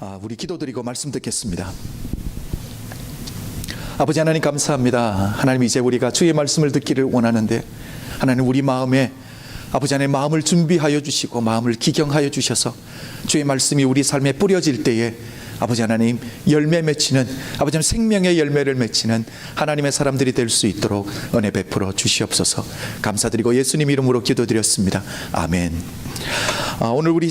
우리 기도드리고 말씀 듣겠습니다. 아버지 하나님 감사합니다. 하나님, 이제 우리가 주의 말씀을 듣기를 원하는데 하나님, 우리 마음에 아버지 하나님 마음을 준비하여 주시고 마음을 기경하여 주셔서 주의 말씀이 우리 삶에 뿌려질 때에 아버지 하나님 열매 맺히는, 아버지 하나님 생명의 열매를 맺히는 하나님의 사람들이 될 수 있도록 은혜 베풀어 주시옵소서. 감사드리고 예수님 이름으로 기도드렸습니다. 아멘. 오늘 우리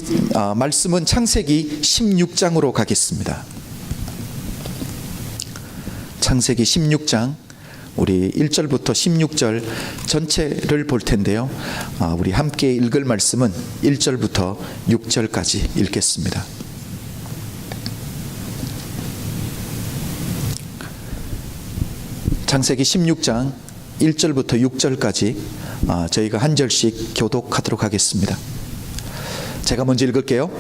말씀은 창세기 16장으로 가겠습니다. 창세기 16장 우리 1절부터 16절 전체를 볼 텐데요, 우리 함께 읽을 말씀은 1절부터 6절까지 읽겠습니다. 창세기 16장 1절부터 6절까지 저희가 한 절씩 교독하도록 하겠습니다. 제가 먼저 읽을게요.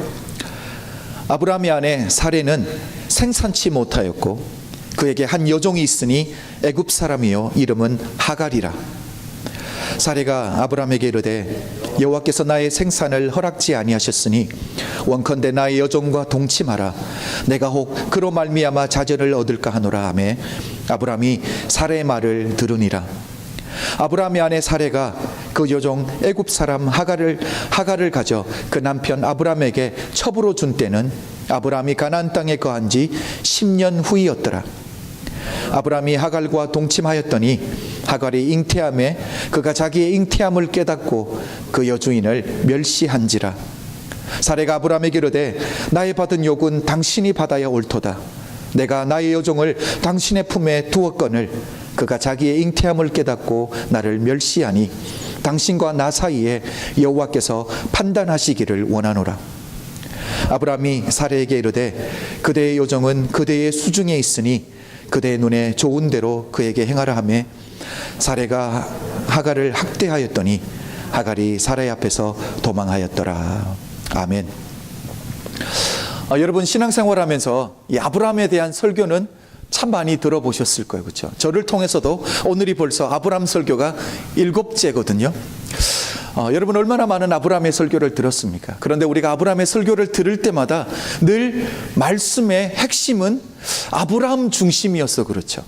아브라함의 아내 사레는 생산치 못하였고 그에게 한 여종이 있으니 애굽 사람이요 이름은 하갈이라. 사레가 아브라함에게 이르되 여호와께서 나의 생산을 허락지 아니하셨으니 원컨대 나의 여종과 동침하라. 내가 혹 그로 말미암아 자전을 얻을까 하노라 하매 아브라함이 사레의 말을 들으니라. 아브라함의 아내 사레가 그 여종 애굽 사람 하갈을 가져 그 남편 아브라함에게 첩으로 준 때는 아브라함이 가나안 땅에 거한 지 10년 후이었더라. 아브라함이 하갈과 동침하였더니 하갈이 잉태함에 그가 자기의 잉태함을 깨닫고 그 여주인을 멸시한지라. 사레가 아브라함에게 이르되 나의 받은 욕은 당신이 받아야 옳도다. 내가 나의 여종을 당신의 품에 두었거늘 그가 자기의 잉태함을 깨닫고 나를 멸시하니 당신과 나 사이에 여호와께서 판단하시기를 원하노라. 아브라함이 사레에게 이르되 그대의 여종은 그대의 수중에 있으니 그대의 눈에 좋은 대로 그에게 행하라 하매 사레가 하갈을 학대하였더니 하갈이 사레 앞에서 도망하였더라. 아멘. 여러분, 신앙생활하면서 이 아브라함에 대한 설교는 참 많이 들어보셨을 거예요, 그렇죠? 저를 통해서도 오늘이 벌써 아브라함 설교가 7제거든요. 여러분, 얼마나 많은 아브라함의 설교를 들었습니까? 그런데 우리가 아브라함의 설교를 들을 때마다 늘 말씀의 핵심은 아브라함 중심이어서 그렇죠.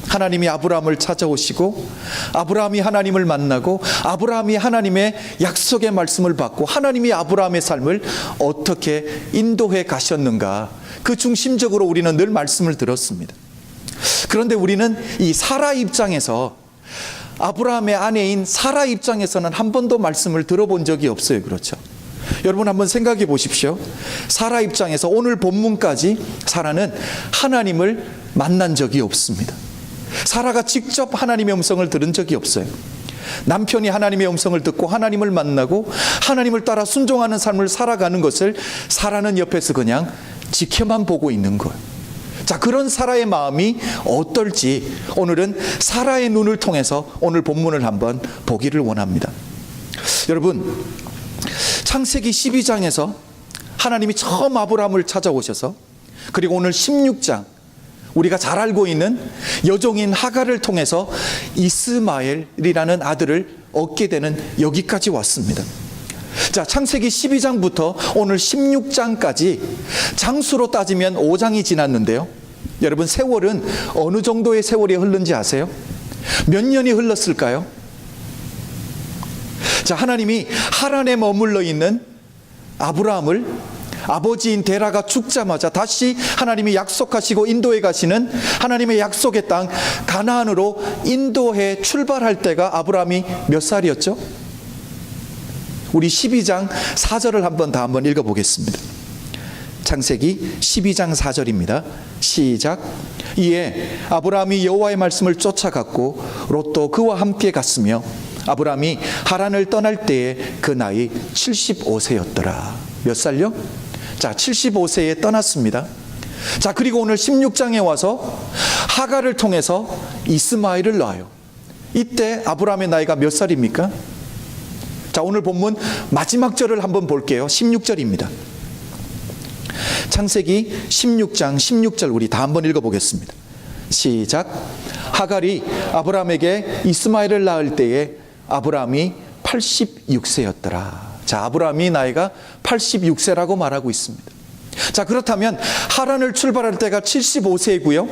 하나님이 아브라함을 찾아오시고 아브라함이 하나님을 만나고 아브라함이 하나님의 약속의 말씀을 받고 하나님이 아브라함의 삶을 어떻게 인도해 가셨는가, 그 중심적으로 우리는 늘 말씀을 들었습니다. 그런데 우리는 이 사라 입장에서, 아브라함의 아내인 사라 입장에서는 한 번도 말씀을 들어본 적이 없어요, 그렇죠? 여러분 한번 생각해 보십시오. 사라 입장에서 오늘 본문까지 사라는 하나님을 만난 적이 없습니다. 사라가 직접 하나님의 음성을 들은 적이 없어요. 남편이 하나님의 음성을 듣고 하나님을 만나고 하나님을 따라 순종하는 삶을 살아가는 것을 사라는 옆에서 그냥 지켜만 보고 있는 거예요. 자, 그런 사라의 마음이 어떨지 오늘은 사라의 눈을 통해서 오늘 본문을 한번 보기를 원합니다. 여러분, 창세기 12장에서 하나님이 처음 아브라함을 찾아오셔서, 그리고 오늘 16장 우리가 잘 알고 있는 여종인 하갈을 통해서 이스마엘이라는 아들을 얻게 되는 여기까지 왔습니다. 자, 창세기 12장부터 오늘 16장까지 장수로 따지면 5장이 지났는데요, 여러분 세월은 어느 정도의 세월이 흐른지 아세요? 몇 년이 흘렀을까요? 자, 하나님이 하란에 머물러 있는 아브라함을 아버지인 데라가 죽자마자 다시 하나님이 약속하시고 인도해 가시는 하나님의 약속의 땅 가나안으로 인도해 출발할 때가 아브라함이 몇 살이었죠? 우리 12장 4절을 한번 읽어보겠습니다. 창세기 12장 4절입니다. 시작. 이에 아브라함이 여호와의 말씀을 쫓아갔고 롯도 그와 함께 갔으며 아브라함이 하란을 떠날 때에 그 나이 75세였더라. 몇 살요? 자, 75세에 떠났습니다. 자, 그리고 오늘 16장에 와서 하갈을 통해서 이스마엘을 낳아요. 이때 아브라함의 나이가 몇 살입니까? 자, 오늘 본문 마지막 절을 한번 볼게요. 16절입니다. 창세기 16장 16절 우리 다 한번 읽어보겠습니다. 시작. 하갈이 아브라함에게 이스마엘을 낳을 때에 아브라함이 86세였더라. 자, 아브라함이 나이가 86세라고 말하고 있습니다. 자, 그렇다면 하란을 출발할 때가 75세이고요.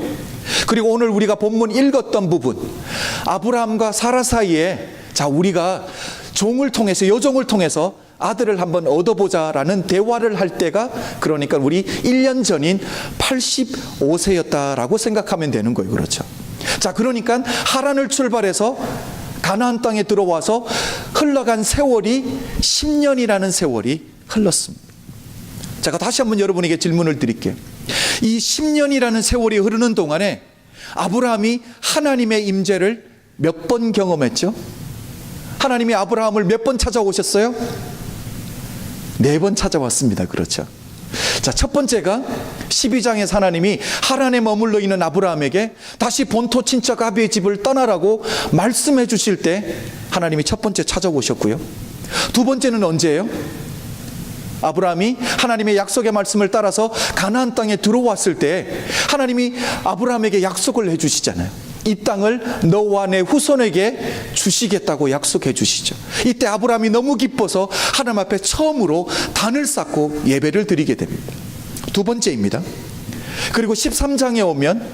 그리고 오늘 우리가 본문 읽었던 부분, 아브라함과 사라 사이에 자, 우리가 종을 통해서, 여종을 통해서 아들을 한번 얻어보자라는 대화를 할 때가, 그러니까 우리 1년 전인 85세였다라고 생각하면 되는 거예요. 그렇죠? 자, 그러니까 하란을 출발해서 가나안 땅에 들어와서 흘러간 세월이 10년이라는 세월이 흘렀습니다. 제가 다시 한번 여러분에게 질문을 드릴게요. 이 10년이라는 세월이 흐르는 동안에 아브라함이 하나님의 임재를 몇 번 경험했죠? 하나님이 아브라함을 몇 번 찾아오셨어요? 4번 찾아왔습니다. 그렇죠? 자, 첫 번째가 12장에서 하나님이 하란에 머물러 있는 아브라함에게 다시 본토 친척 아비의 집을 떠나라고 말씀해 주실 때 하나님이 첫 번째 찾아오셨고요. 두 번째는 언제예요? 아브라함이 하나님의 약속의 말씀을 따라서 가나안 땅에 들어왔을 때 하나님이 아브라함에게 약속을 해 주시잖아요. 이 땅을 너와 내 후손에게 주시겠다고 약속해 주시죠. 이때 아브라함이 너무 기뻐서 하나님 앞에 처음으로 단을 쌓고 예배를 드리게 됩니다. 두 번째입니다. 그리고 13장에 오면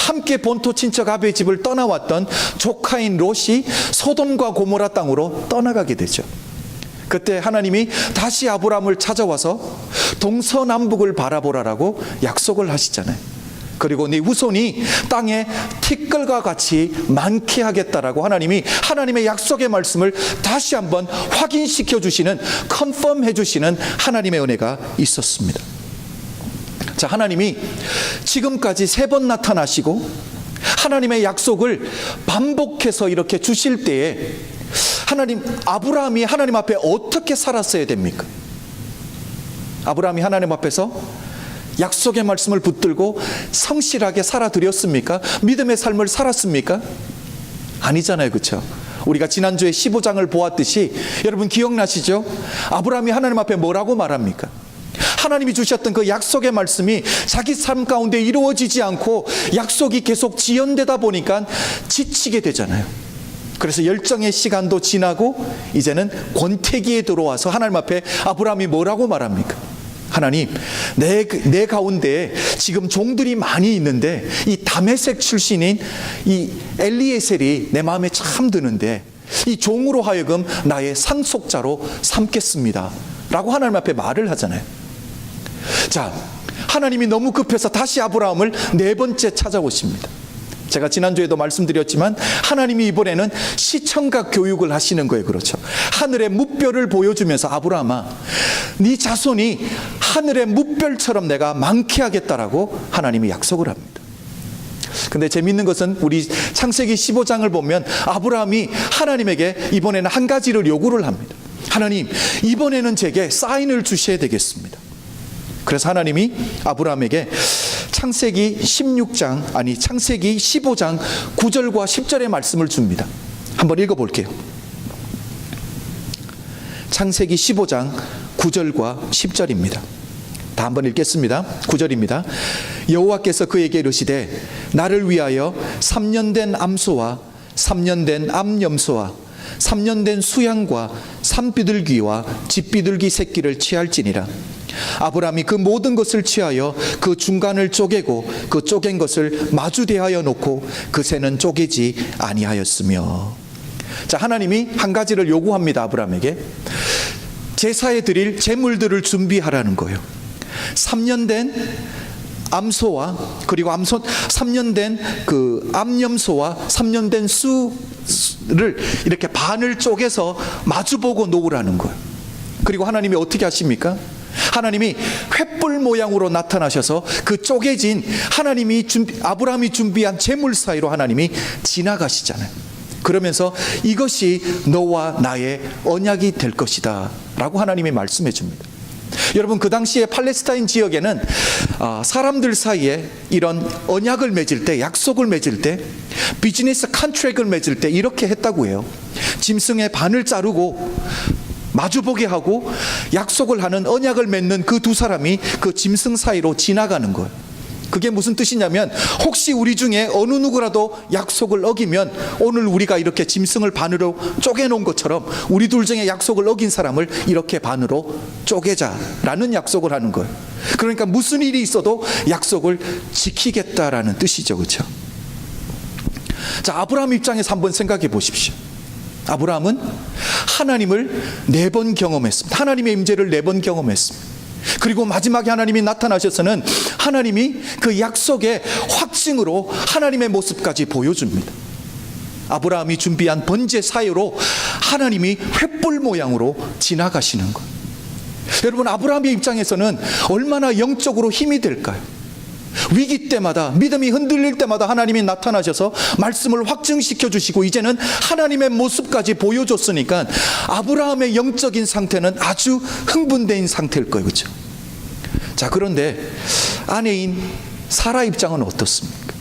함께 본토 친척 아비의 집을 떠나왔던 조카인 롯이 소돔과 고모라 땅으로 떠나가게 되죠. 그때 하나님이 다시 아브라함을 찾아와서 동서남북을 바라보라라고 약속을 하시잖아요. 그리고 네 후손이 땅에 티끌과 같이 많게 하겠다라고 하나님이 하나님의 약속의 말씀을 다시 한번 확인시켜 주시는, 컨펌해 주시는 하나님의 은혜가 있었습니다. 자, 하나님이 지금까지 3번 나타나시고 하나님의 약속을 반복해서 이렇게 주실 때에 아브라함이 하나님 앞에 어떻게 살았어야 됩니까? 아브라함이 하나님 앞에서 약속의 말씀을 붙들고 성실하게 살아드렸습니까? 믿음의 삶을 살았습니까? 아니잖아요. 그렇죠? 우리가 지난주에 15장을 보았듯이 여러분 기억나시죠? 아브라함이 하나님 앞에 뭐라고 말합니까? 하나님이 주셨던 그 약속의 말씀이 자기 삶 가운데 이루어지지 않고 약속이 계속 지연되다 보니까 지치게 되잖아요. 그래서 열정의 시간도 지나고 이제는 권태기에 들어와서 하나님 앞에 아브라함이 뭐라고 말합니까? 하나님, 내 가운데 지금 종들이 많이 있는데 이 다메섹 출신인 이 엘리에셀이 내 마음에 참 드는데 이 종으로 하여금 나의 상속자로 삼겠습니다 라고 하나님 앞에 말을 하잖아요. 자, 하나님이 너무 급해서 다시 아브라함을 4번째 찾아오십니다. 제가 지난주에도 말씀드렸지만 하나님이 이번에는 시청각 교육을 하시는 거예요. 그렇죠? 하늘의 뭇별을 보여주면서 아브라함아, 네 자손이 하늘의 뭇별처럼 내가 많게 하겠다라고 하나님이 약속을 합니다. 근데 재미있는 것은 우리 창세기 15장을 보면 아브라함이 하나님에게 이번에는 한 가지를 요구를 합니다. 하나님, 이번에는 제게 사인을 주셔야 되겠습니다. 그래서 하나님이 아브라함에게 창세기 15장 9절과 10절의 말씀을 줍니다. 한번 읽어볼게요. 창세기 15장 9절과 10절입니다. 다 한번 읽겠습니다. 9절입니다. 여호와께서 그에게 이르시되 나를 위하여 3년 된 암소와 3년 된 암염소와 3년 된 수양과 산비둘기와 집비둘기 새끼를 취할지니라. 아브라함이 그 모든 것을 취하여 그 중간을 쪼개고 그 쪼갠 것을 마주 대하여 놓고 그 새는 쪼개지 아니하였으며. 자, 하나님이 한 가지를 요구합니다. 아브라함에게 제사에 드릴 제물들을 준비하라는 거예요. 3년 된 암소와 그리고 3년 된 그 암염소와 3년 된 수를 이렇게 반을 쪼개서 마주보고 놓으라는 거예요. 그리고 하나님이 어떻게 하십니까? 하나님이 횃불 모양으로 나타나셔서 그 쪼개진 아브라함이 준비한 제물 사이로 하나님이 지나가시잖아요. 그러면서 이것이 너와 나의 언약이 될 것이다 라고 하나님이 말씀해 줍니다. 여러분, 그 당시에 팔레스타인 지역에는 사람들 사이에 이런 언약을 맺을 때, 약속을 맺을 때, 비즈니스 컨트랙을 맺을 때 이렇게 했다고 해요. 짐승의 반을 자르고 마주보게 하고 약속을 하는, 언약을 맺는 그 두 사람이 그 짐승 사이로 지나가는 거예요. 그게 무슨 뜻이냐면 혹시 우리 중에 어느 누구라도 약속을 어기면 오늘 우리가 이렇게 짐승을 반으로 쪼개놓은 것처럼 우리 둘 중에 약속을 어긴 사람을 이렇게 반으로 쪼개자라는 약속을 하는 거예요. 그러니까 무슨 일이 있어도 약속을 지키겠다라는 뜻이죠. 그렇죠? 자, 아브라함 입장에서 한번 생각해 보십시오. 아브라함은 하나님을 4번 경험했습니다. 하나님의 임재를 4번 경험했습니다. 그리고 마지막에 하나님이 나타나셔서는 하나님이 그 약속의 확증으로 하나님의 모습까지 보여줍니다. 아브라함이 준비한 번제 사유로 하나님이 횃불 모양으로 지나가시는 것. 여러분, 아브라함의 입장에서는 얼마나 영적으로 힘이 될까요? 위기 때마다, 믿음이 흔들릴 때마다 하나님이 나타나셔서 말씀을 확증시켜 주시고 이제는 하나님의 모습까지 보여줬으니까 아브라함의 영적인 상태는 아주 흥분된 상태일 거예요. 그렇죠? 자, 그런데 아내인 사라 입장은 어떻습니까?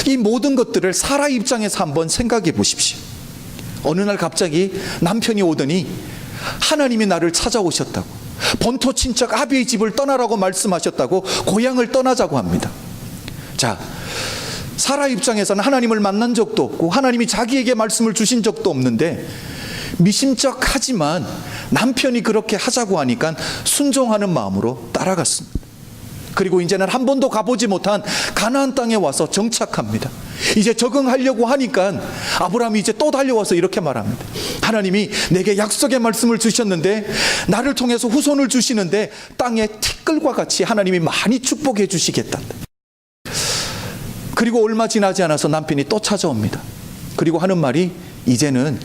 이 모든 것들을 사라 입장에서 한번 생각해 보십시오. 어느 날 갑자기 남편이 오더니 하나님이 나를 찾아오셨다고, 본토 친척 아비의 집을 떠나라고 말씀하셨다고 고향을 떠나자고 합니다. 자, 사라 입장에서는 하나님을 만난 적도 없고 하나님이 자기에게 말씀을 주신 적도 없는데 미심쩍하지만 남편이 그렇게 하자고 하니까 순종하는 마음으로 따라갔습니다. 그리고 이제는 한 번도 가보지 못한 가나안 땅에 와서 정착합니다. 이제 적응하려고 하니까 아브라함이 이제 또 달려와서 이렇게 말합니다. 하나님이 내게 약속의 말씀을 주셨는데 나를 통해서 후손을 주시는데 땅에 티끌과 같이 하나님이 많이 축복해 주시겠다. 그리고 얼마 지나지 않아서 남편이 또 찾아옵니다. 그리고 하는 말이 이제는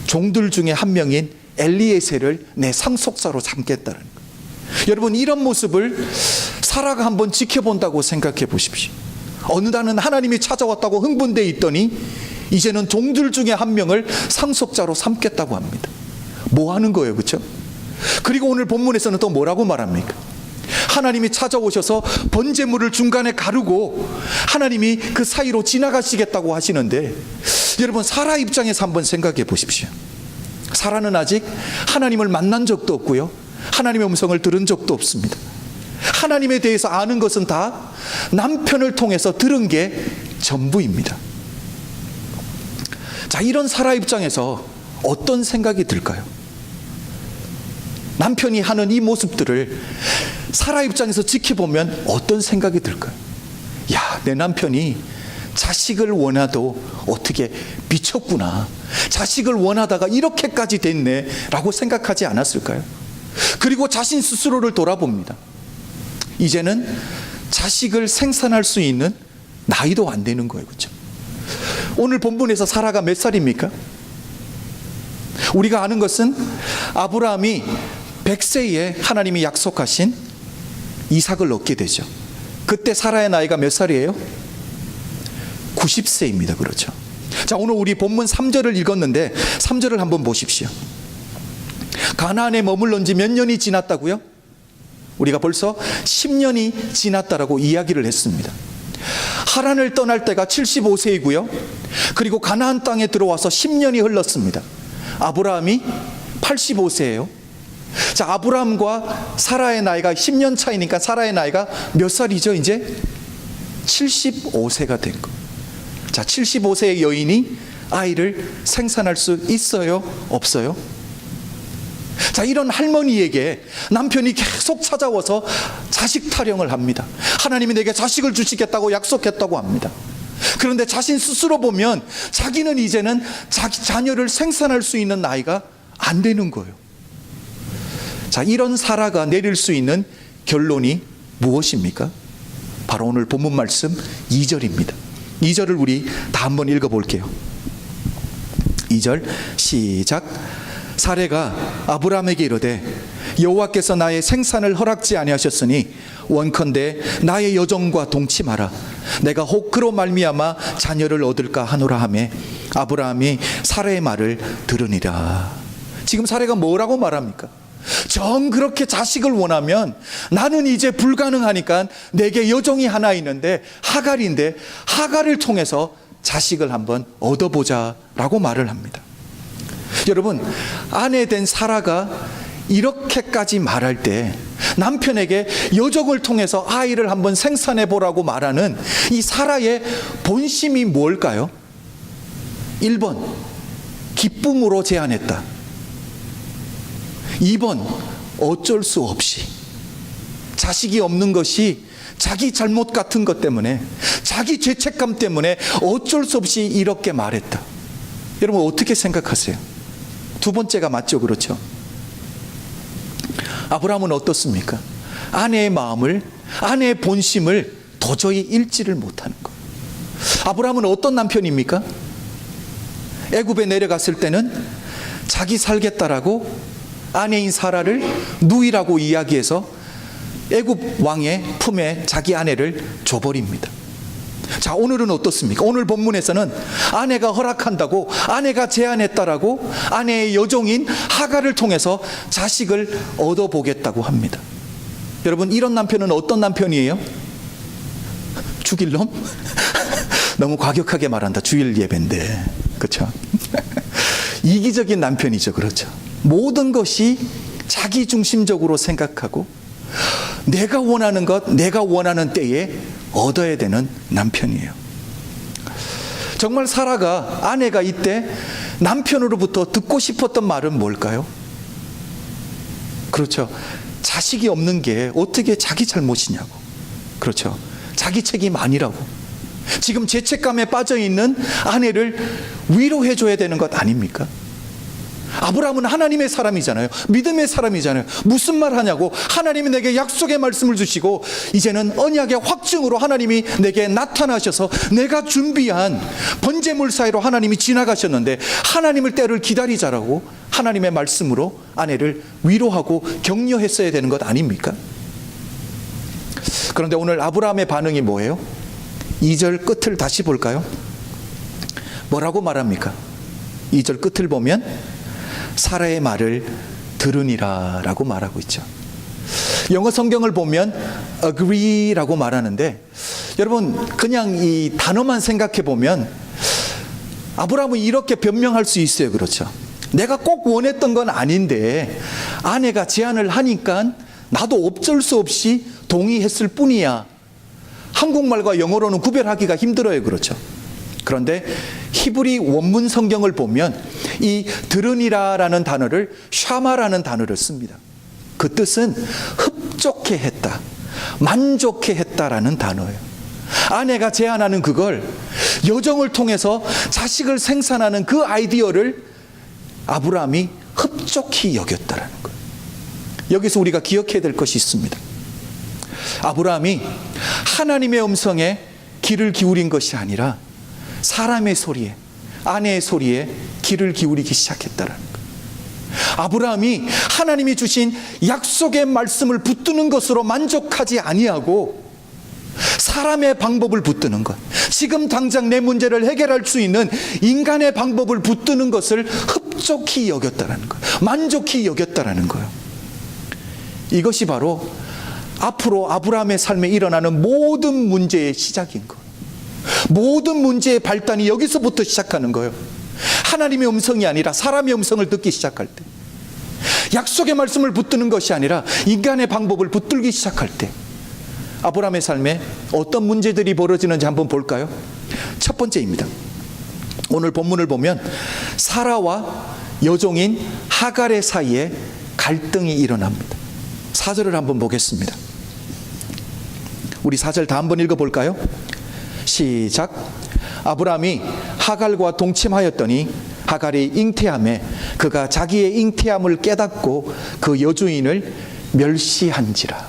종들 중에 한 명인 엘리에셀을 내 상속사로 삼겠다는 거예요. 여러분, 이런 모습을 사라가 한번 지켜본다고 생각해 보십시오. 어느 날은 하나님이 찾아왔다고 흥분되어 있더니 이제는 종들 중에 한 명을 상속자로 삼겠다고 합니다. 뭐 하는 거예요? 그렇죠? 그리고 오늘 본문에서는 또 뭐라고 말합니까? 하나님이 찾아오셔서 번제물을 중간에 가르고 하나님이 그 사이로 지나가시겠다고 하시는데, 여러분, 사라 입장에서 한번 생각해 보십시오. 사라는 아직 하나님을 만난 적도 없고요, 하나님의 음성을 들은 적도 없습니다. 하나님에 대해서 아는 것은 다 남편을 통해서 들은 게 전부입니다. 자, 이런 사라 입장에서 어떤 생각이 들까요? 남편이 하는 이 모습들을 사라 입장에서 지켜보면 어떤 생각이 들까요? 야, 내 남편이 자식을 원하도 어떻게 미쳤구나, 자식을 원하다가 이렇게까지 됐네 라고 생각하지 않았을까요? 그리고 자신 스스로를 돌아봅니다. 이제는 자식을 생산할 수 있는 나이도 안 되는 거예요. 그렇죠? 오늘 본문에서 사라가 몇 살입니까? 우리가 아는 것은 아브라함이 100세에 하나님이 약속하신 이삭을 얻게 되죠. 그때 사라의 나이가 몇 살이에요? 90세입니다. 그렇죠? 자, 오늘 우리 본문 3절을 읽었는데 3절을 한번 보십시오. 가나안에 머물러 지 몇 년이 지났다고요? 우리가 벌써 10년이 지났다라고 이야기를 했습니다. 하란을 떠날 때가 75세이고요. 그리고 가나안 땅에 들어와서 10년이 흘렀습니다. 아브라함이 85세예요. 자, 아브라함과 사라의 나이가 10년 차이니까 사라의 나이가 몇 살이죠? 이제 75세가 된 거. 자, 75세의 여인이 아이를 생산할 수 있어요? 없어요? 자, 이런 할머니에게 남편이 계속 찾아와서 자식 타령을 합니다. 하나님이 내게 자식을 주시겠다고 약속했다고 합니다. 그런데 자신 스스로 보면 자기는 이제는 자기 자녀를 생산할 수 있는 나이가 안 되는 거예요. 자, 이런 사라가 내릴 수 있는 결론이 무엇입니까? 바로 오늘 본문 말씀 2절입니다. 2절을 우리 다 한번 읽어볼게요. 2절 시작. 사레가 아브라함에게 이르되 여호와께서 나의 생산을 허락지 아니하셨으니 원컨대 나의 여종과 동침하라. 내가 혹 그로 말미암아 자녀를 얻을까 하노라 하매 아브라함이 사레의 말을 들으니라. 지금 사레가 뭐라고 말합니까? 정 그렇게 자식을 원하면 나는 이제 불가능하니까 내게 여종이 하나 있는데 하갈인데 하갈을 통해서 자식을 한번 얻어보자 라고 말을 합니다. 여러분, 아내 된 사라가 이렇게까지 말할 때 남편에게 여종을 통해서 아이를 한번 생산해 보라고 말하는 이 사라의 본심이 뭘까요? 1번, 기쁨으로 제안했다. 2번, 어쩔 수 없이. 자식이 없는 것이 자기 잘못 같은 것 때문에, 자기 죄책감 때문에 어쩔 수 없이 이렇게 말했다. 여러분 어떻게 생각하세요? 두 번째가 맞죠? 그렇죠? 아브라함은 어떻습니까? 아내의 마음을, 아내의 본심을 도저히 읽지를 못하는 거예요. 아브라함은 어떤 남편입니까? 애굽에 내려갔을 때는 자기 살겠다라고 아내인 사라를 누이라고 이야기해서 애굽 왕의 품에 자기 아내를 줘버립니다. 자, 오늘은 어떻습니까? 오늘 본문에서는 아내가 허락한다고, 아내가 제안했다라고 아내의 여종인 하갈을 통해서 자식을 얻어보겠다고 합니다. 여러분, 이런 남편은 어떤 남편이에요? 죽일 놈? 너무 과격하게 말한다. 주일 예배인데, 그렇죠? 이기적인 남편이죠. 그렇죠? 모든 것이 자기 중심적으로 생각하고 내가 원하는 것, 내가 원하는 때에 얻어야 되는 남편이에요. 정말 사라가, 아내가 이때 남편으로부터 듣고 싶었던 말은 뭘까요? 그렇죠. 자식이 없는 게 어떻게 자기 잘못이냐고. 그렇죠. 자기 책임 아니라고. 지금 죄책감에 빠져있는 아내를 위로해 줘야 되는 것 아닙니까? 아브라함은 하나님의 사람이잖아요. 믿음의 사람이잖아요. 무슨 말 하냐고. 하나님이 내게 약속의 말씀을 주시고 이제는 언약의 확증으로 하나님이 내게 나타나셔서 내가 준비한 번제물 사이로 하나님이 지나가셨는데 하나님을 때를 기다리자라고 하나님의 말씀으로 아내를 위로하고 격려했어야 되는 것 아닙니까? 그런데 오늘 아브라함의 반응이 뭐예요? 2절 끝을 다시 볼까요? 뭐라고 말합니까? 2절 끝을 보면 사라의 말을 들으니라 라고 말하고 있죠. 영어 성경을 보면 agree라고 말하는데, 여러분 그냥 이 단어만 생각해 보면 아브라함은 이렇게 변명할 수 있어요. 그렇죠? 내가 꼭 원했던 건 아닌데 아내가 제안을 하니까 나도 어쩔 수 없이 동의했을 뿐이야. 한국말과 영어로는 구별하기가 힘들어요. 그렇죠? 그런데 히브리 원문 성경을 보면 이 들으니라라는 단어를 샤마라는 단어를 씁니다. 그 뜻은 흡족해 했다, 만족해 했다라는 단어예요. 아내가 제안하는 그걸, 여정을 통해서 자식을 생산하는 그 아이디어를 아브라함이 흡족히 여겼다라는 거예요. 여기서 우리가 기억해야 될 것이 있습니다. 아브라함이 하나님의 음성에 귀를 기울인 것이 아니라 사람의 소리에, 아내의 소리에 귀를 기울이기 시작했다라는 거예요. 아브라함이 하나님이 주신 약속의 말씀을 붙드는 것으로 만족하지 아니하고 사람의 방법을 붙드는 것, 지금 당장 내 문제를 해결할 수 있는 인간의 방법을 붙드는 것을 흡족히 여겼다라는 거예요. 만족히 여겼다라는 거예요. 이것이 바로 앞으로 아브라함의 삶에 일어나는 모든 문제의 시작인 거예요. 모든 문제의 발단이 여기서부터 시작하는 거예요. 하나님의 음성이 아니라 사람의 음성을 듣기 시작할 때, 약속의 말씀을 붙드는 것이 아니라 인간의 방법을 붙들기 시작할 때 아브라함의 삶에 어떤 문제들이 벌어지는지 한번 볼까요? 첫 번째입니다. 오늘 본문을 보면 사라와 여종인 하갈의 사이에 갈등이 일어납니다. 4절을 한번 보겠습니다. 우리 4절 다 한번 읽어볼까요? 시작. 아브라함이 하갈과 동침하였더니 하갈이 잉태함에 그가 자기의 잉태함을 깨닫고 그 여주인을 멸시한지라.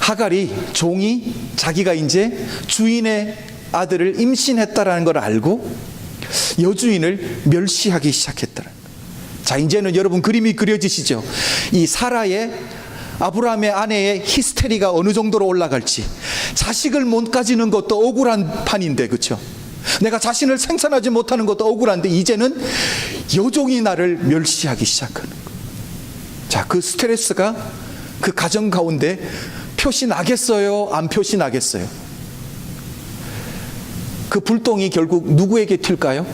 하갈이, 종이 자기가 이제 주인의 아들을 임신했다라는 걸 알고 여주인을 멸시하기 시작했더라. 자, 이제는 여러분 그림이 그려지시죠? 이 사라의, 아브라함의 아내의 히스테리가 어느 정도로 올라갈지. 자식을 못 가지는 것도 억울한 판인데, 그렇죠? 내가 자신을 생산하지 못하는 것도 억울한데 이제는 여종이 나를 멸시하기 시작하는 거예요. 자, 그 스트레스가 그 가정 가운데 표시 나겠어요? 안 표시 나겠어요? 그 불똥이 결국 누구에게 튈까요?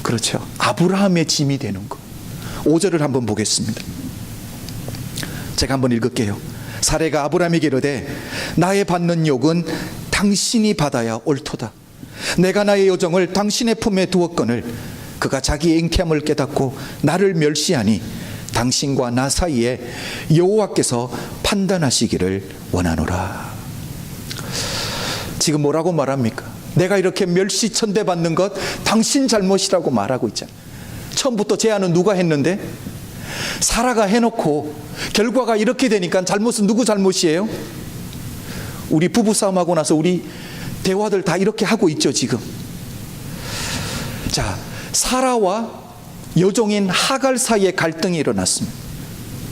그렇죠. 아브라함의 짐이 되는 거. 5절을 한번 보겠습니다. 제가 한번 읽을게요. 사레가 아브라함에게 이르되 나의 받는 욕은 당신이 받아야 옳도다. 내가 나의 여종을 당신의 품에 두었거늘 그가 자기의 잉태함을 깨닫고 나를 멸시하니 당신과 나 사이에 여호와께서 판단하시기를 원하노라. 지금 뭐라고 말합니까? 내가 이렇게 멸시천대받는 것 당신 잘못이라고 말하고 있잖아요. 처음부터 제안은 누가 했는데? 사라가 해놓고 결과가 이렇게 되니까 잘못은 누구 잘못이에요? 우리 부부싸움하고 나서 우리 대화들 다 이렇게 하고 있죠 지금. 자, 사라와 여종인 하갈 사이에 갈등이 일어났습니다.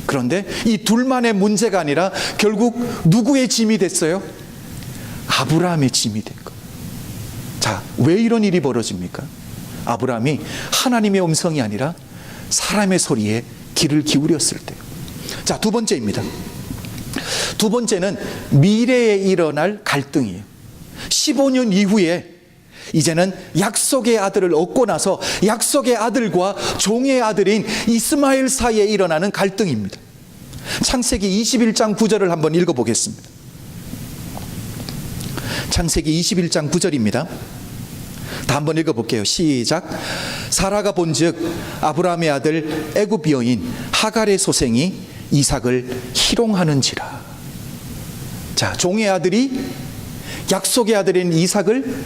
그런데 이 둘만의 문제가 아니라 결국 누구의 짐이 됐어요? 아브라함의 짐이 된 거예요. 자, 왜 이런 일이 벌어집니까? 아브라함이 하나님의 음성이 아니라 사람의 소리에 귀를 기울였을 때. 자, 두 번째입니다. 두 번째는 미래에 일어날 갈등이에요. 15년 이후에 이제는 약속의 아들을 얻고 나서 약속의 아들과 종의 아들인 이스마엘 사이에 일어나는 갈등입니다. 창세기 21장 9절을 한번 읽어보겠습니다. 창세기 21장 9절입니다. 다 한번 읽어볼게요. 시작. 사라가 본즉 아브라함의 아들 애굽 여인 하갈의 소생이 이삭을 희롱하는지라. 자, 종의 아들이 약속의 아들인 이삭을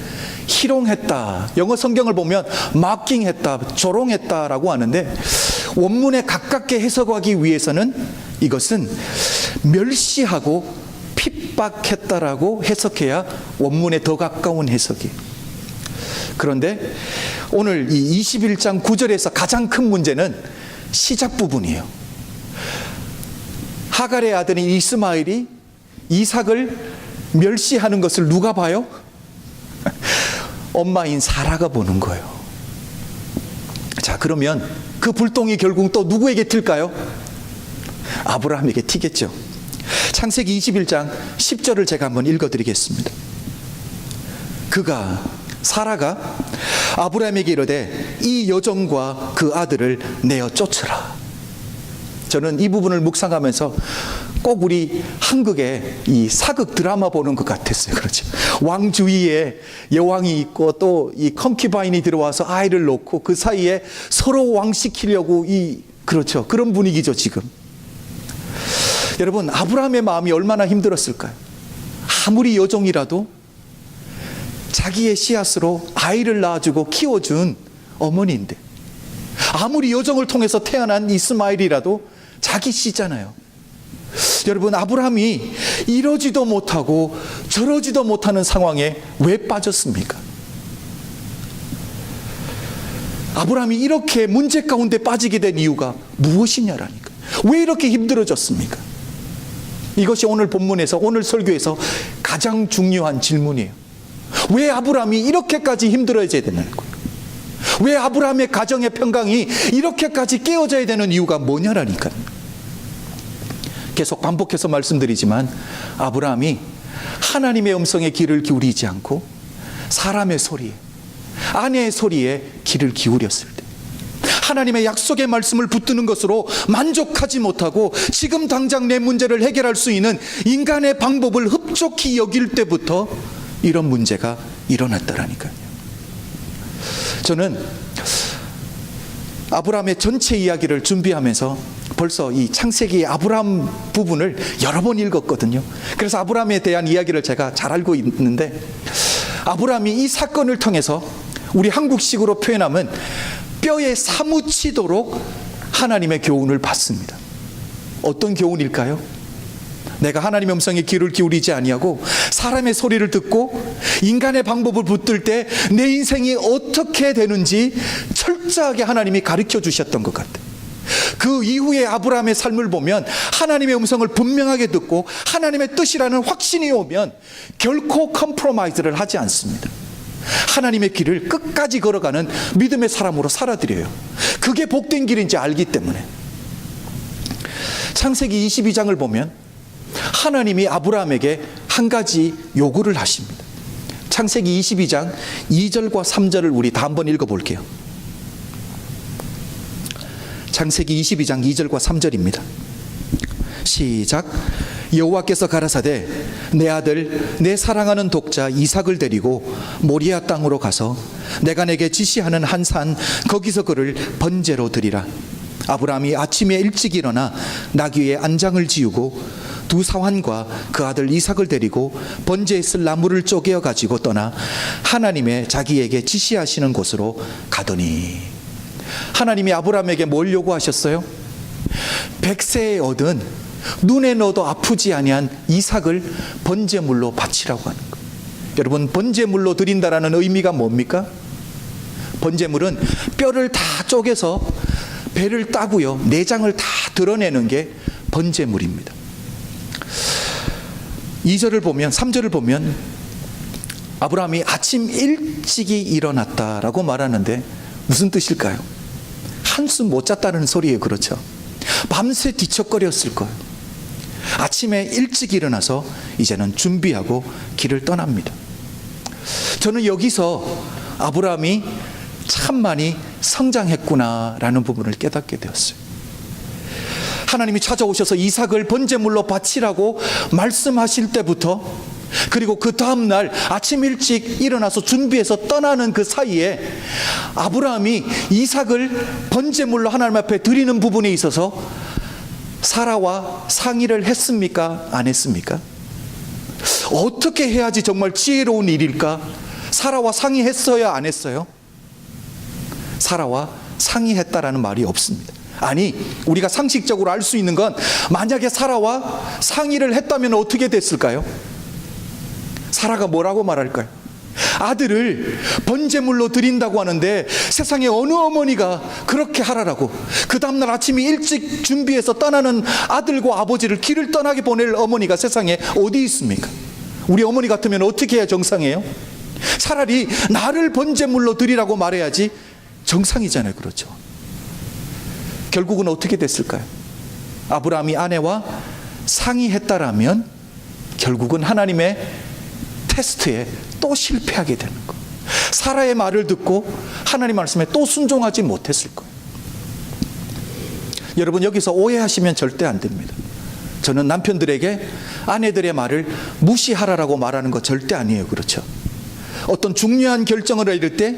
희롱했다. 영어 성경을 보면 마킹했다, 조롱했다라고 하는데 원문에 가깝게 해석하기 위해서는 이것은 멸시하고 핍박했다라고 해석해야 원문에 더 가까운 해석이에요. 그런데 오늘 이 21장 9절에서 가장 큰 문제는 시작 부분이에요. 하갈의 아들인 이스마엘이 이삭을 멸시하는 것을 누가 봐요? 엄마인 사라가 보는 거예요. 자, 그러면 그 불똥이 결국 또 누구에게 튈까요? 아브라함에게 튀겠죠. 창세기 21장 10절을 제가 한번 읽어드리겠습니다. 사라가 아브라함에게 이르되 이 여종과 그 아들을 내어 쫓으라. 저는 이 부분을 묵상하면서 꼭 우리 한국의 이 사극 드라마 보는 것 같았어요. 그렇죠. 왕 주위에 여왕이 있고 또 이 컴큐바인이 들어와서 아이를 놓고 그 사이에 서로 왕시키려고 그렇죠. 그런 분위기죠 지금. 여러분, 아브라함의 마음이 얼마나 힘들었을까요? 아무리 여종이라도 자기의 씨앗으로 아이를 낳아주고 키워준 어머니인데, 아무리 여종을 통해서 태어난 이스마엘이라도 자기 씨잖아요. 여러분, 아브라함이 이러지도 못하고 저러지도 못하는 상황에 왜 빠졌습니까? 아브라함이 이렇게 문제 가운데 빠지게 된 이유가 무엇이냐라니까. 왜 이렇게 힘들어졌습니까? 이것이 오늘 본문에서, 오늘 설교에서 가장 중요한 질문이에요. 왜 아브라함이 이렇게까지 힘들어져야 되는 거예요? 왜 아브라함의 가정의 평강이 이렇게까지 깨어져야 되는 이유가 뭐냐라니까요. 계속 반복해서 말씀드리지만 아브라함이 하나님의 음성에 귀를 기울이지 않고 사람의 소리에, 아내의 소리에 귀를 기울였을 때, 하나님의 약속의 말씀을 붙드는 것으로 만족하지 못하고 지금 당장 내 문제를 해결할 수 있는 인간의 방법을 흡족히 여길 때부터 이런 문제가 일어났다라니까요. 저는 아브라함의 전체 이야기를 준비하면서 벌써 이 창세기 아브라함 부분을 여러 번 읽었거든요. 그래서 아브라함에 대한 이야기를 제가 잘 알고 있는데, 아브라함이 이 사건을 통해서 우리 한국식으로 표현하면 뼈에 사무치도록 하나님의 교훈을 받습니다. 어떤 교훈일까요? 내가 하나님의 음성에 귀를 기울이지 아니하고 사람의 소리를 듣고 인간의 방법을 붙들 때 내 인생이 어떻게 되는지 철저하게 하나님이 가르쳐 주셨던 것 같아요. 그 이후에 아브라함의 삶을 보면 하나님의 음성을 분명하게 듣고 하나님의 뜻이라는 확신이 오면 결코 컴프로마이즈를 하지 않습니다. 하나님의 길을 끝까지 걸어가는 믿음의 사람으로 살아드려요. 그게 복된 길인지 알기 때문에. 창세기 22장을 보면 하나님이 아브라함에게 한 가지 요구를 하십니다. 창세기 22장 2절과 3절을 우리 다 한번 읽어볼게요. 창세기 22장 2절과 3절입니다. 시작. 여호와께서 가라사대 내 아들 내 사랑하는 독자 이삭을 데리고 모리아 땅으로 가서 내가 내게 지시하는 한 산 거기서 그를 번제로 드리라. 아브라함이 아침에 일찍 일어나 나귀 위에 안장을 지우고 두 사환과 그 아들 이삭을 데리고 번제에 쓸 나무를 쪼개어 가지고 떠나 하나님의 자기에게 지시하시는 곳으로 가더니, 하나님이 아브라함에게 뭘 요구하셨어요? 100세에 얻은 눈에 넣어도 아프지 아니한 이삭을 번제물로 바치라고 하는 거예요. 여러분, 번제물로 드린다라는 의미가 뭡니까? 번제물은 뼈를 다 쪼개서 배를 따고요, 내장을 다 드러내는 게 번제물입니다. 2절을 보면, 3절을 보면 아브라함이 아침 일찍이 일어났다라고 말하는데 무슨 뜻일까요? 한숨 못 잤다는 소리예요. 그렇죠? 밤새 뒤척거렸을 거예요. 아침에 일찍 일어나서 이제는 준비하고 길을 떠납니다. 저는 여기서 아브라함이 참 많이 성장했구나라는 부분을 깨닫게 되었어요. 하나님이 찾아오셔서 이삭을 번제물로 바치라고 말씀하실 때부터, 그리고 그 다음날 아침 일찍 일어나서 준비해서 떠나는 그 사이에 아브라함이 이삭을 번제물로 하나님 앞에 드리는 부분에 있어서 사라와 상의를 했습니까? 안 했습니까? 어떻게 해야지 정말 지혜로운 일일까? 사라와 상의했어야 안 했어요? 사라와 상의했다라는 말이 없습니다. 아니, 우리가 상식적으로 알 수 있는 건, 만약에 사라와 상의를 했다면 어떻게 됐을까요? 사라가 뭐라고 말할까요? 아들을 번제물로 드린다고 하는데 세상에 어느 어머니가 그렇게 하라라고, 그 다음날 아침에 일찍 준비해서 떠나는 아들과 아버지를 길을 떠나게 보낼 어머니가 세상에 어디 있습니까? 우리 어머니 같으면 어떻게 해야 정상이에요? 차라리 나를 번제물로 드리라고 말해야지 정상이잖아요. 그렇죠? 결국은 어떻게 됐을까요? 아브라함이 아내와 상의했다라면 결국은 하나님의 테스트에 또 실패하게 되는 거예요. 사라의 말을 듣고 하나님 말씀에 또 순종하지 못했을 거예요. 여러분, 여기서 오해하시면 절대 안 됩니다. 저는 남편들에게 아내들의 말을 무시하라라고 말하는 거 절대 아니에요. 그렇죠? 어떤 중요한 결정을 내릴 때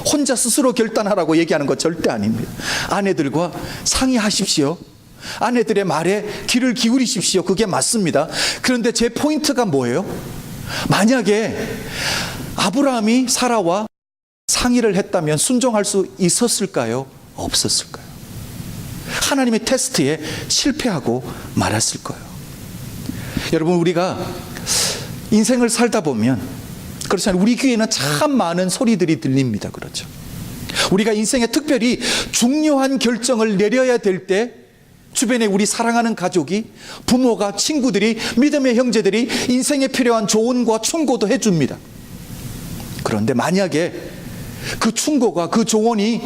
혼자 스스로 결단하라고 얘기하는 거 절대 아닙니다. 아내들과 상의하십시오. 아내들의 말에 귀를 기울이십시오. 그게 맞습니다. 그런데 제 포인트가 뭐예요? 만약에 아브라함이 사라와 상의를 했다면 순종할 수 있었을까요? 없었을까요? 하나님의 테스트에 실패하고 말았을 거예요. 여러분, 우리가 인생을 살다 보면 그렇잖아요. 우리 귀에는 참 많은 소리들이 들립니다. 그렇죠? 우리가 인생에 특별히 중요한 결정을 내려야 될 때 주변에 우리 사랑하는 가족이, 부모가, 친구들이, 믿음의 형제들이 인생에 필요한 조언과 충고도 해줍니다. 그런데 만약에 그 충고가, 그 조언이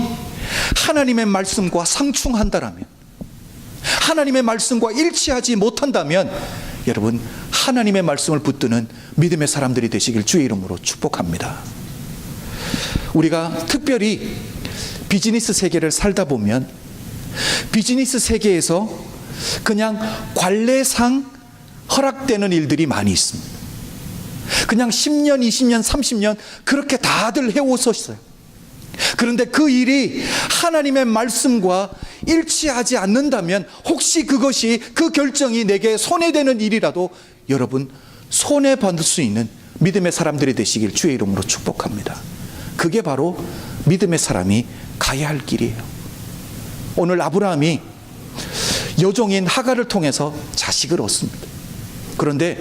하나님의 말씀과 상충한다라면, 하나님의 말씀과 일치하지 못한다면, 여러분, 하나님의 말씀을 붙드는 믿음의 사람들이 되시길 주의 이름으로 축복합니다. 우리가 특별히 비즈니스 세계를 살다 보면 비즈니스 세계에서 그냥 관례상 허락되는 일들이 많이 있습니다. 그냥 10년, 20년, 30년 그렇게 다들 해오셨어요. 그런데 그 일이 하나님의 말씀과 일치하지 않는다면, 혹시 그것이, 그 결정이 내게 손해되는 일이라도 여러분 손해받을 수 있는 믿음의 사람들이 되시길 주의 이름으로 축복합니다. 그게 바로 믿음의 사람이 가야 할 길이에요. 오늘 아브라함이 여종인 하갈을 통해서 자식을 얻습니다. 그런데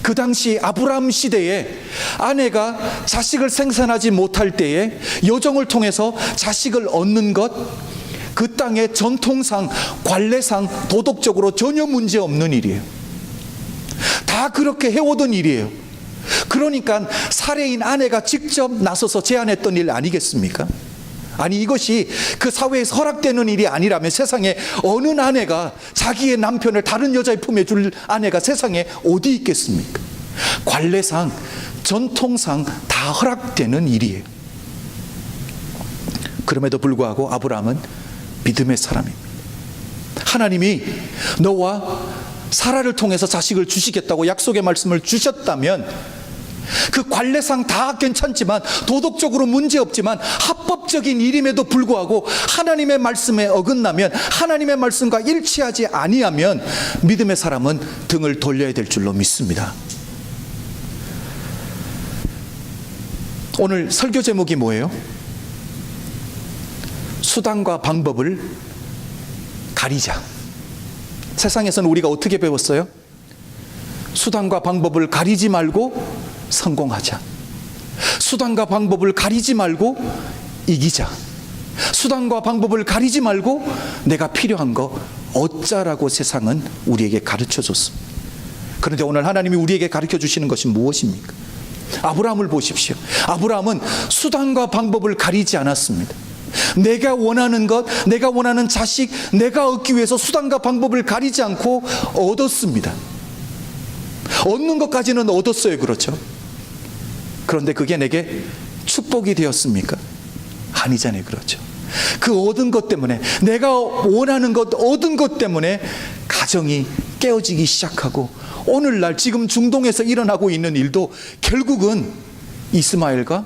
그 당시 아브라함 시대에 아내가 자식을 생산하지 못할 때에 여종을 통해서 자식을 얻는 것, 그 땅의 전통상, 관례상, 도덕적으로 전혀 문제 없는 일이에요. 다 그렇게 해오던 일이에요. 그러니까 살해인 아내가 직접 나서서 제안했던 일 아니겠습니까? 아니, 이것이 그 사회에서 허락되는 일이 아니라면 세상에 어느 아내가 자기의 남편을 다른 여자의 품에 줄 아내가 세상에 어디 있겠습니까? 관례상, 전통상 다 허락되는 일이에요. 그럼에도 불구하고 아브라함은 믿음의 사람입니다. 하나님이 너와 사라를 통해서 자식을 주시겠다고 약속의 말씀을 주셨다면 그 관례상 다 괜찮지만, 도덕적으로 문제없지만 합법적인 일임에도 불구하고 하나님의 말씀에 어긋나면, 하나님의 말씀과 일치하지 아니하면 믿음의 사람은 등을 돌려야 될 줄로 믿습니다. 오늘 설교 제목이 뭐예요? 수단과 방법을 가리자. 세상에서는 우리가 어떻게 배웠어요? 수단과 방법을 가리지 말고 성공하자. 수단과 방법을 가리지 말고 이기자. 수단과 방법을 가리지 말고 내가 필요한 거 얻자라고 세상은 우리에게 가르쳐 줬습니다. 그런데 오늘 하나님이 우리에게 가르쳐 주시는 것이 무엇입니까? 아브라함을 보십시오. 아브라함은 수단과 방법을 가리지 않았습니다. 내가 원하는 것, 내가 원하는 자식, 내가 얻기 위해서 수단과 방법을 가리지 않고 얻었습니다. 얻는 것까지는 얻었어요. 그렇죠? 그런데 그게 내게 축복이 되었습니까? 아니잖아요. 그렇죠? 그 얻은 것 때문에, 내가 원하는 것, 얻은 것 때문에 가정이 깨어지기 시작하고, 오늘날 지금 중동에서 일어나고 있는 일도 결국은 이스마엘과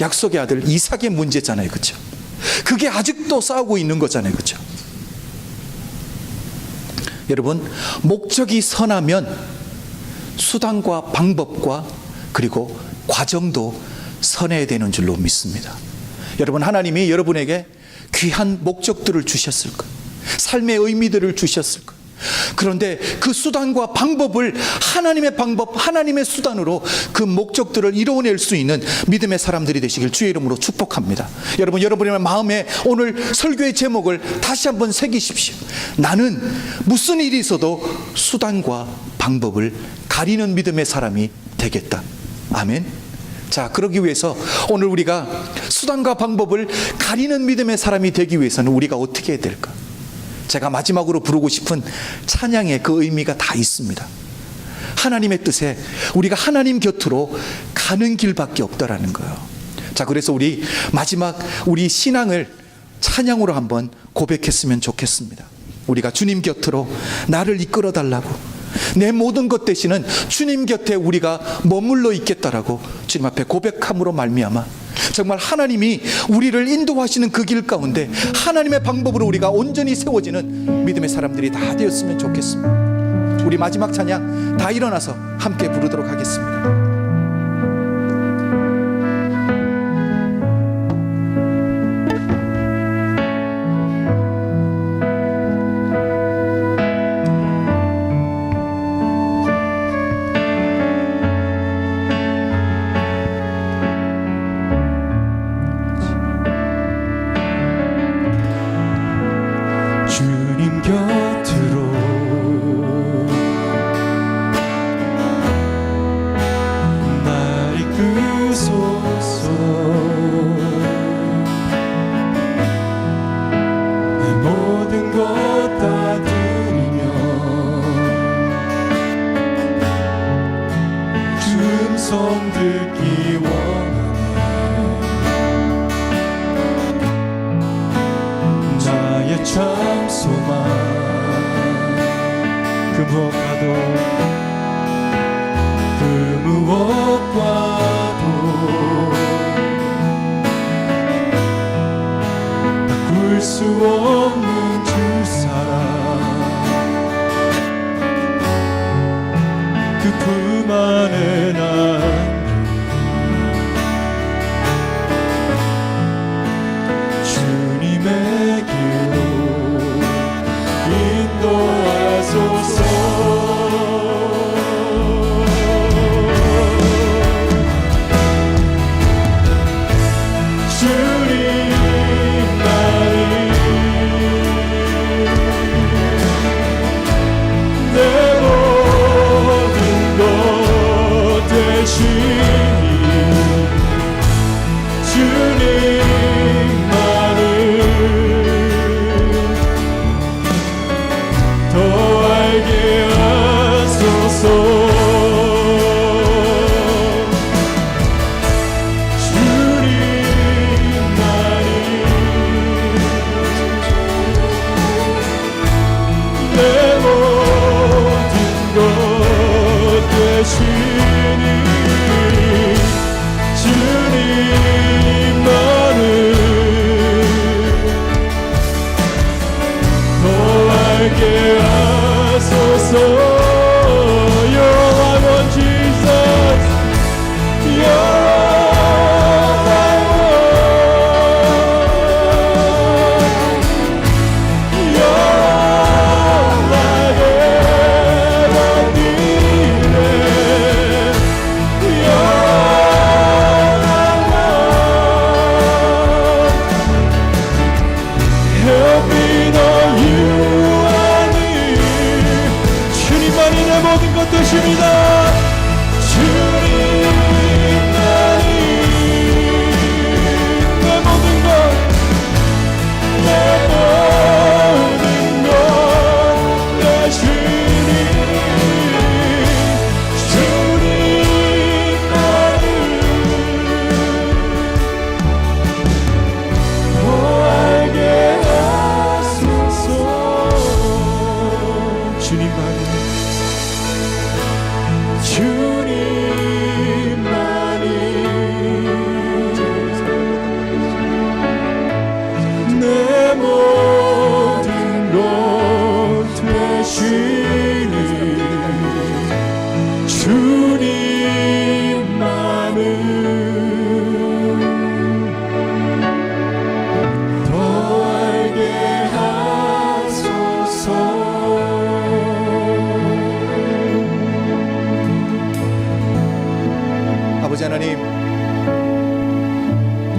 약속의 아들 이삭의 문제잖아요. 그렇죠? 그게 아직도 싸우고 있는 거잖아요. 그렇죠? 여러분, 목적이 선하면 수단과 방법과 그리고 과정도 선해야 되는 줄로 믿습니다. 여러분, 하나님이 여러분에게 귀한 목적들을 주셨을 거예요. 삶의 의미들을 주셨을 거예요. 그런데 그 수단과 방법을 하나님의 방법, 하나님의 수단으로 그 목적들을 이루어낼 수 있는 믿음의 사람들이 되시길 주의 이름으로 축복합니다. 여러분, 여러분의 마음에 오늘 설교의 제목을 다시 한번 새기십시오. 나는 무슨 일이 있어도 수단과 방법을 가리는 믿음의 사람이 되겠다. 아멘. 자, 그러기 위해서 오늘 우리가 수단과 방법을 가리는 믿음의 사람이 되기 위해서는 우리가 어떻게 해야 될까? 제가 마지막으로 부르고 싶은 찬양의 그 의미가 다 있습니다. 하나님의 뜻에 우리가 하나님 곁으로 가는 길밖에 없다라는 거예요. 자, 그래서 우리 마지막 우리 신앙을 찬양으로 한번 고백했으면 좋겠습니다. 우리가 주님 곁으로 나를 이끌어 달라고, 내 모든 것 대신은 주님 곁에 우리가 머물러 있겠다라고 주님 앞에 고백함으로 말미암아 정말 하나님이 우리를 인도하시는 그 길 가운데 하나님의 방법으로 우리가 온전히 세워지는 믿음의 사람들이 다 되었으면 좋겠습니다. 우리 마지막 찬양 다 일어나서 함께 부르도록 하겠습니다. 수 없는 주 사랑, 그 품 안에 난 주님의 길로 인도하소서. 주님 나를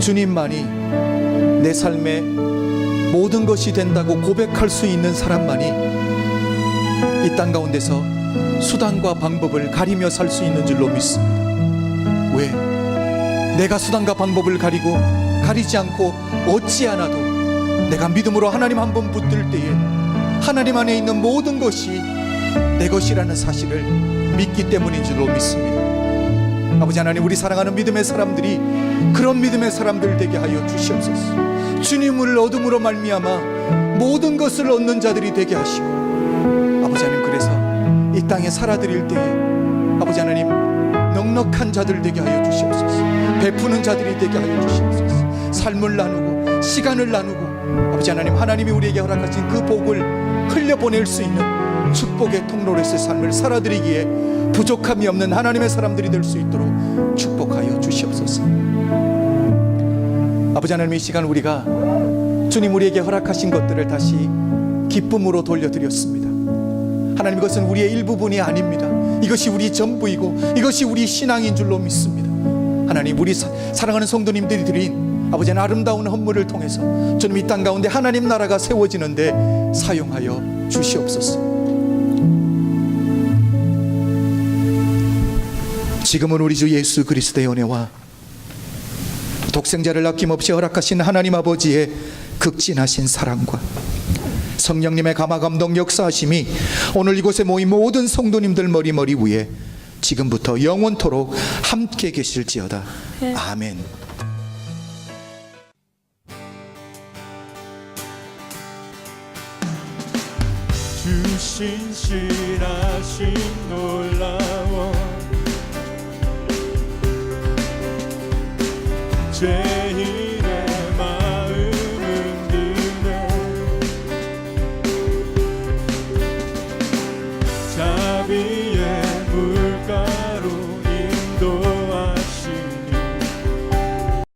주님만이 내 삶의 모든 것이 된다고 고백할 수 있는 사람만이 이 땅 가운데서 수단과 방법을 가리며 살 수 있는 줄로 믿습니다. 왜? 내가 수단과 방법을 가리지 않고 얻지 않아도 내가 믿음으로 하나님 한 번 붙들 때에 하나님 안에 있는 모든 것이 내 것이라는 사실을 믿기 때문인 줄로 믿습니다. 아버지 하나님, 우리 사랑하는 믿음의 사람들이 그런 믿음의 사람들 되게 하여 주시옵소서. 주님을 얻음으로 말미암아 모든 것을 얻는 자들이 되게 하시고, 아버지 하나님, 그래서 이 땅에 살아드릴 때에 아버지 하나님 넉넉한 자들 되게 하여 주시옵소서. 베푸는 자들이 되게 하여 주시옵소서. 삶을 나누고 시간을 나누고 아버지 하나님, 하나님이 우리에게 허락하신 그 복을 흘려보낼 수 있는 축복의 통로로서의 삶을 살아드리기에 부족함이 없는 하나님의 사람들이 될 수 있도록 축복하여 주시옵소서. 아버지 하나님, 이 시간 우리가 주님 우리에게 허락하신 것들을 다시 기쁨으로 돌려드렸습니다. 하나님, 이것은 우리의 일부분이 아닙니다. 이것이 우리 전부이고 이것이 우리 신앙인 줄로 믿습니다. 하나님, 우리 사랑하는 성도님들이 드린 아버지 하나님 아름다운 헌물을 통해서 주님 이 땅 가운데 하나님 나라가 세워지는데 사용하여 주시옵소서. 지금은 우리 주 예수 그리스도의 은혜와 독생자를 아낌없이 허락하신 하나님 아버지의 극진하신 사랑과 성령님의 감화감동 역사하심이 오늘 이곳에 모인 모든 성도님들 머리 위에 지금부터 영원토록 함께 계실지어다. 아멘. 주 신실하심 놀라워 죄